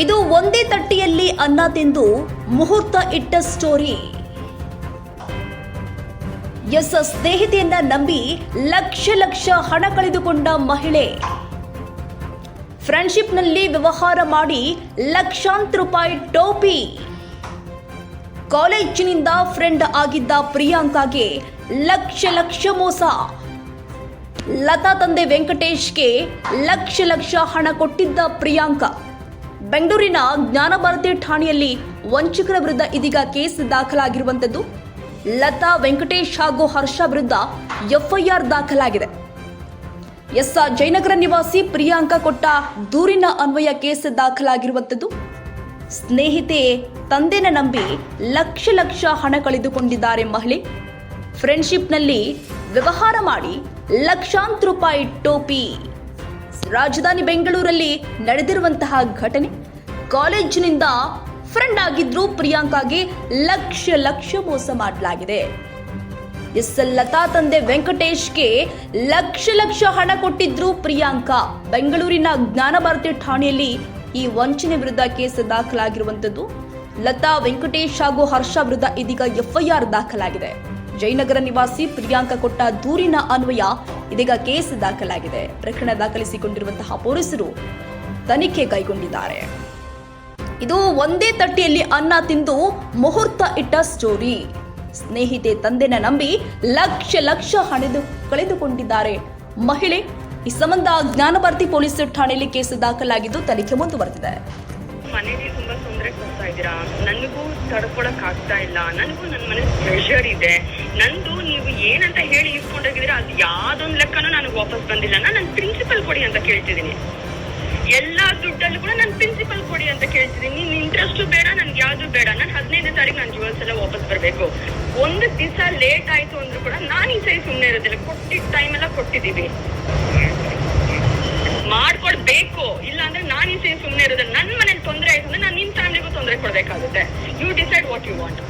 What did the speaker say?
ಇದು ಒಂದೇ ತಟ್ಟೆಯಲ್ಲಿ ಅನ್ನ ತಿಂದು ಮುಹೂರ್ತ ಇಟ್ಟ ಸ್ಟೋರಿ. ಸ್ನೇಹಿತೆಯನ್ನ ನಂಬಿ ಲಕ್ಷ ಹಣ ಕಳೆದುಕೊಂಡ ಮಹಿಳೆ. ಫ್ರೆಂಡ್ಶಿಪ್ನಲ್ಲಿ ವ್ಯವಹಾರ ಮಾಡಿ ಲಕ್ಷಾಂತರ ರೂಪಾಯಿ ಟೋಪಿ. ಕಾಲೇಜಿನಿಂದ ಫ್ರೆಂಡ್ ಆಗಿದ್ದ ಪ್ರಿಯಾಂಕಾಗೆ ಲಕ್ಷ ಮೋಸ. ಲತಾ ತಂದೆ ವೆಂಕಟೇಶ್ಗೆ ಲಕ್ಷ ಹಣ ಕೊಟ್ಟಿದ್ದ ಪ್ರಿಯಾಂಕಾ. ಬೆಂಗಳೂರಿನ ಜ್ಞಾನಭಾರತಿ ಠಾಣೆಯಲ್ಲಿ ವಂಚಕರ ವಿರುದ್ಧ ಇದೀಗ ಕೇಸ್ ದಾಖಲಾಗಿರುವಂತದ್ದು. ಲತಾ, ವೆಂಕಟೇಶ್ ಹಾಗೂ ಹರ್ಷ ವಿರುದ್ಧ ಎಫ್ಐಆರ್ ದಾಖಲಾಗಿದೆ. ಜಯನಗರ ನಿವಾಸಿ ಪ್ರಿಯಾಂಕಾ ಕೊಟ್ಟ ದೂರಿನ ಅನ್ವಯ ಕೇಸ್ ದಾಖಲಾಗಿರುವಂತದ್ದು. ಸ್ನೇಹಿತೆ ತಂದೆನ ನಂಬಿ ಲಕ್ಷ ಹಣ ಕಳೆದುಕೊಂಡಿದ್ದಾರೆ ಮಹಿಳೆ. ಫ್ರೆಂಡ್ಶಿಪ್ನಲ್ಲಿ ವ್ಯವಹಾರ ಮಾಡಿ ಲಕ್ಷಾಂತರ ರೂಪಾಯಿ ಟೋಪಿ. ರಾಜಧಾನಿ ಬೆಂಗಳೂರಲ್ಲಿ ನಡೆದಿರುವಂತಹ ಘಟನೆ. ಕಾಲೇಜಿನಿಂದ ಫ್ರೆಂಡ್ ಆಗಿದ್ರು ಪ್ರಿಯಾಂಕಾಗೆ ಲಕ್ಷ ಮೋಸ ಮಾಡಲಾಗಿದೆ. ಲತಾ ತಂದೆ ವೆಂಕಟೇಶ್ಗೆ ಲಕ್ಷ ಹಣ ಕೊಟ್ಟಿದ್ರು ಪ್ರಿಯಾಂಕಾ. ಬೆಂಗಳೂರಿನ ಜ್ಞಾನಭಾರತಿ ಠಾಣೆಯಲ್ಲಿ ಈ ವಂಚನೆ ವಿರುದ್ಧ ಕೇಸ್ ದಾಖಲಾಗಿರುವಂತದ್ದು. ಲತಾ, ವೆಂಕಟೇಶ್ ಹಾಗೂ ಹರ್ಷ ವಿರುದ್ಧ ಇದೀಗ ಎಫ್ಐಆರ್ ದಾಖಲಾಗಿದೆ. ಜಯನಗರ ನಿವಾಸಿ ಪ್ರಿಯಾಂಕಾ ಕೊಟ್ಟ ದೂರಿನ ಅನ್ವಯ ಇದೀಗ ಕೇಸ್ ದಾಖಲಾಗಿದೆ. ಪ್ರಕರಣ ದಾಖಲಿಸಿಕೊಂಡಿರುವಂತಹ ಪೊಲೀಸರು ತನಿಖೆ ಕೈಗೊಂಡಿದ್ದಾರೆ. ಇದು ಒಂದೇ ತಟ್ಟೆಯಲ್ಲಿ ಅನ್ನ ತಿಂದು ಮುಹೂರ್ತ ಇಟ್ಟ ಸ್ಟೋರಿ. ಸ್ನೇಹಿತೆ ತಂದೆನ ನಂಬಿ ಲಕ್ಷ ಹಣ ಕಳೆದುಕೊಂಡಿದ್ದಾರೆ ಮಹಿಳೆ. ಈ ಸಂಬಂಧ ಜ್ಞಾನಭಾರತಿ ಪೊಲೀಸ್ ಠಾಣೆಯಲ್ಲಿ ಕೇಸ್ ದಾಖಲಾಗಿದ್ದು ತನಿಖೆ ಮುಂದುವರೆದಿದೆ. ಮನೇಲಿ ತುಂಬಾ ತೊಂದರೆ ಕೊಡ್ತಾ ಇದ್ದೀರಾ, ನನಗೂ ತಡ್ಕೊಳಕ್ ಆಗ್ತಾ ಇಲ್ಲ, ನನಗೂ ನನ್ನ ಮನೆ ಪ್ರೆಷರ್ ಇದೆ, ನಂದು ನೀವು ಏನಂತ ಹೇಳಿ ಇಸ್ಕೊಂಡೋಗಿದ್ದೀರಾ ಅದು ಯಾವ್ದೊಂದು ಲೆಕ್ಕನೂ ನನಗೆ ವಾಪಸ್ ಬಂದಿಲ್ಲ. ನಾನು ಪ್ರಿನ್ಸಿಪಲ್ ಕೊಡಿ ಅಂತ ಕೇಳ್ತಿದ್ದೀನಿ. ಎಲ್ಲಾ ದುಡ್ಡಲ್ಲೂ ಕೂಡ ನಾನು ಪ್ರಿನ್ಸಿಪಲ್ ಕೊಡಿ ಅಂತ ಕೇಳ್ತಿದ್ದೀನಿ. ನಿನ್ ಇಂಟ್ರೆಸ್ಟ್ ಬೇಡ, ನನ್ಗೆ ಯಾವ್ದು ಬೇಡ. ನಾನು 15ನೇ ತಾರೀಕು ನನ್ನ ಜುವೆಲ್ಸ್ ಎಲ್ಲ ವಾಪಸ್ ಬರಬೇಕು. ಒಂದು ದಿವಸ ಲೇಟ್ ಆಯ್ತು ಅಂದ್ರೂ ಕೂಡ ನಾನು ಈ ಸರಿ ಸುಮ್ಮನೆ ಇರೋದಿಲ್ಲ. ಕೊಟ್ಟಿದ್ದ ಟೈಮ್ ಎಲ್ಲ ಕೊಟ್ಟಿದ್ದೀವಿ, ಮಾಡ್ಕೊಡ್ಬೇಕು. ಇಲ್ಲ ಅಂದ್ರೆ ನಾನು ಈ ಸರಿ ಸುಮ್ಮನೆ ಇರೋದಿಲ್ಲ. ನನ್ನ ಮನೇಲಿ ತೊಂದರೆ ಆಯ್ತು ಅಂದ್ರೆ ನಾನು ನಿಮ್ ಫ್ಯಾಮಿಲಿಗೂ ತೊಂದರೆ ಕೊಡ್ಬೇಕಾಗುತ್ತೆ. You decide what you want.